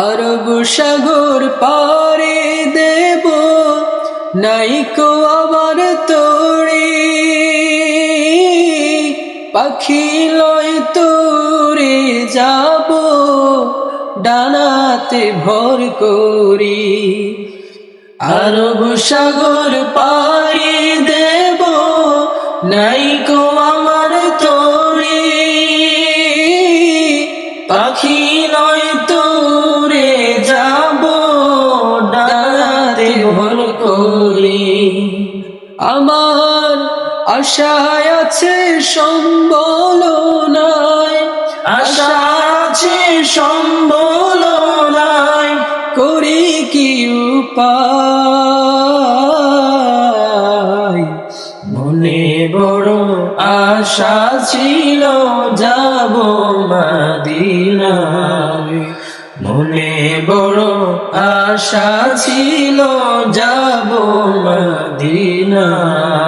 আরব সাগর পাড়ি দেব, নাইকো আবার তোরে, পাখি লয় তোরে যাব, ডানাতে ভর করি। আরব সাগর পাড়ি দেব, নাইকো আমার তোরে, পাখি লয় তোরে যাব, ডানাতে ভর করি। আমার আশায় আছে সম্বল নাই, আশা আছে সম্বল নাই, করি কি উপায়। মনে বড় আশা ছিল যাব মদিনায়, মনে বড় আশা ছিল যাব মদিনায়।